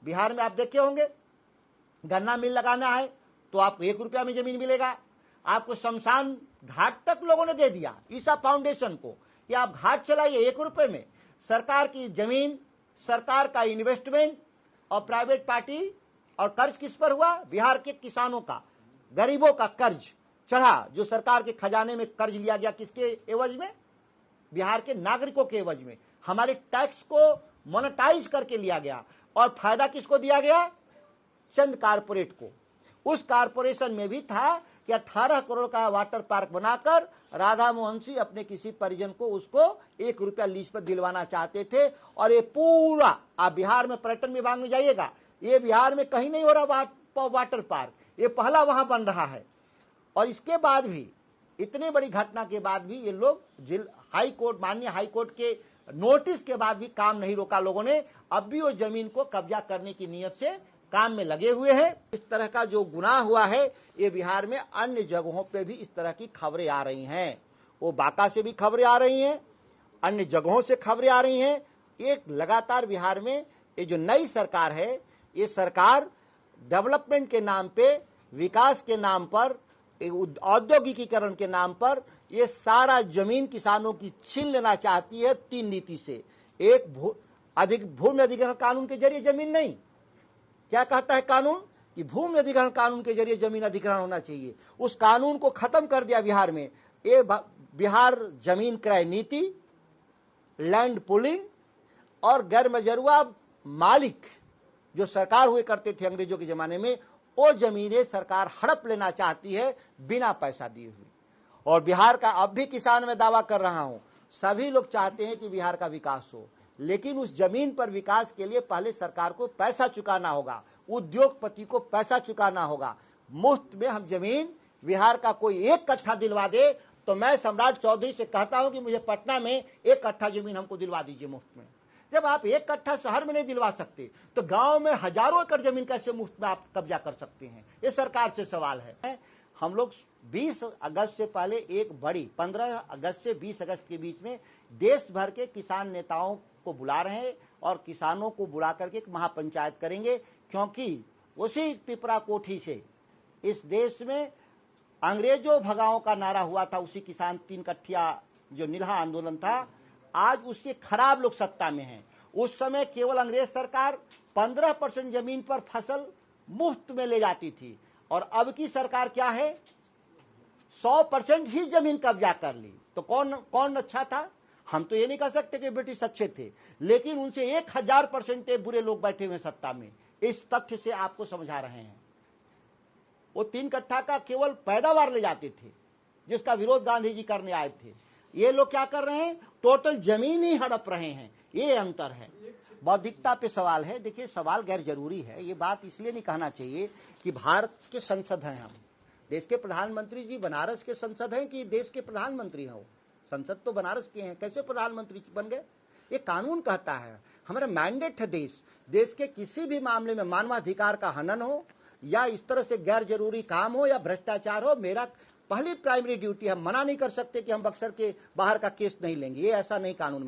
बिहार में आप देखे होंगे, गन्ना मिल लगाना है तो आपको 1 रुपया में जमीन मिलेगा। आपको शमशान घाट तक लोगों ने दे दिया ईसा फाउंडेशन को कि आप घाट चलाइए 1 रुपए में। सरकार की जमीन, सरकार का इन्वेस्टमेंट और प्राइवेट पार्टी। और कर्ज किस पर हुआ? बिहार के किसानों का, गरीबों का कर्ज चढ़ा। जो सरकार के खजाने में कर्ज लिया गया, किसके एवज में? बिहार के नागरिकों के एवज में। हमारे टैक्स को मोनेटाइज करके लिया गया और फायदा किसको दिया गया? चंद कारपोरेट को। उस कारपोरेशन में भी था कि 18 करोड़ का वाटर पार्क बनाकर राधा मोहन सिंह अपने किसी परिजन को उसको 1 रुपया लीज पर दिलवाना चाहते थे। और ये पूरा, आप बिहार में पर्यटन विभाग में जाइएगा, ये बिहार में कहीं नहीं हो रहा वाटर पार्क, ये पहला वहां बन रहा है। और इसके बाद भी, इतनी बड़ी घटना के बाद भी ये लोग हाई कोर्ट, माननीय हाई कोर्ट के नोटिस के बाद भी काम नहीं रोका लोगों ने। अब भी वो जमीन को कब्जा करने की नीयत से काम में लगे हुए हैं। इस तरह का जो गुनाह हुआ है, ये बिहार में अन्य जगहों पे भी इस तरह की खबरें आ रही हैं। वो बांका से भी खबरें आ रही हैं, अन्य जगहों से खबरें आ रही हैं। एक लगातार बिहार में ये जो नई सरकार है, ये सरकार डेवलपमेंट के नाम पे, विकास के नाम पर, औद्योगिकीकरण के नाम पर ये सारा जमीन किसानों की छीन लेना चाहती है 3 नीति से। एक, भूमि अधिग्रहण कानून के जरिए जमीन नहीं, क्या कहता है कानून कि भूमि अधिग्रहण कानून के जरिए जमीन अधिग्रहण होना चाहिए। उस कानून को खत्म कर दिया बिहार में। ये बिहार जमीन क्रय नीति, लैंड पुलिंग और गैर मजरूआ मालिक जो सरकार हुए करते थे अंग्रेजों के जमाने में, वो जमीनें सरकार हड़प लेना चाहती है बिना पैसा दिए हुए। और बिहार का, अब भी किसान में दावा कर रहा हूं, सभी लोग चाहते हैं कि बिहार का विकास हो, लेकिन उस जमीन पर विकास के लिए पहले सरकार को पैसा चुकाना होगा, उद्योगपति को पैसा चुकाना होगा। मुफ्त में हम जमीन, बिहार का कोई 1 कट्ठा दिलवा दे तो मैं सम्राट चौधरी से कहता हूं कि मुझे पटना में 1 कट्ठा जमीन हमको दिलवा दीजिए मुफ्त में। जब आप 1 कट्ठा शहर में नहीं दिलवा सकते तो गांव में हजारों एकड़ जमीन कैसे मुफ्त में आप कब्जा कर सकते हैं? ये सरकार से सवाल है। हम लोग 20 अगस्त से पहले एक बड़ी, 15 अगस्त से 20 अगस्त के बीच में देश भर के किसान नेताओं को बुला रहे हैं और किसानों को बुला करके एक महापंचायत करेंगे, क्योंकि उसी पिपरा कोठी से इस देश में अंग्रेजों भगाओं का नारा हुआ था। उसी किसान 3 कट्ठिया जो निरहा आंदोलन था, आज उससे खराब लोग सत्ता में हैं। उस समय केवल अंग्रेज सरकार 15% जमीन पर फसल मुफ्त में ले जाती थी, और अब की सरकार क्या है, 100% ही जमीन कब्जा कर ली। तो कौन अच्छा था? हम तो ये नहीं कह सकते कि ब्रिटिश अच्छे थे, लेकिन उनसे 1000% बुरे लोग बैठे हुए सत्ता में। इस तथ्य से आपको समझा रहे हैं। वो 3 कट्ठा का केवल पैदावार ले जाते थे, जिसका विरोध गांधी जी करने आए थे। ये लोग क्या कर रहे हैं? टोटल जमीन ही हड़प रहे हैं। ये अंतर है। बौद्धिकता पे सवाल है। देखिए, सवाल गैर जरूरी है। ये बात इसलिए नहीं कहना चाहिए कि भारत के संसद हैं हम, देश के प्रधानमंत्री जी बनारस के संसद हैं कि देश के प्रधानमंत्री हैं? वो संसद तो बनारस के हैं, कैसे प्रधानमंत्री बन गए? ये कानून कहता है, हमारा मैंडेट है। देश के किसी भी मामले में मानवाधिकार का हनन हो या इस तरह से गैर जरूरी काम हो या भ्रष्टाचार हो, मेरा पहली प्राइमरी ड्यूटी है। मना नहीं कर सकते कि हम बक्सर के बाहर का केस नहीं लेंगे, ये ऐसा नहीं कानून में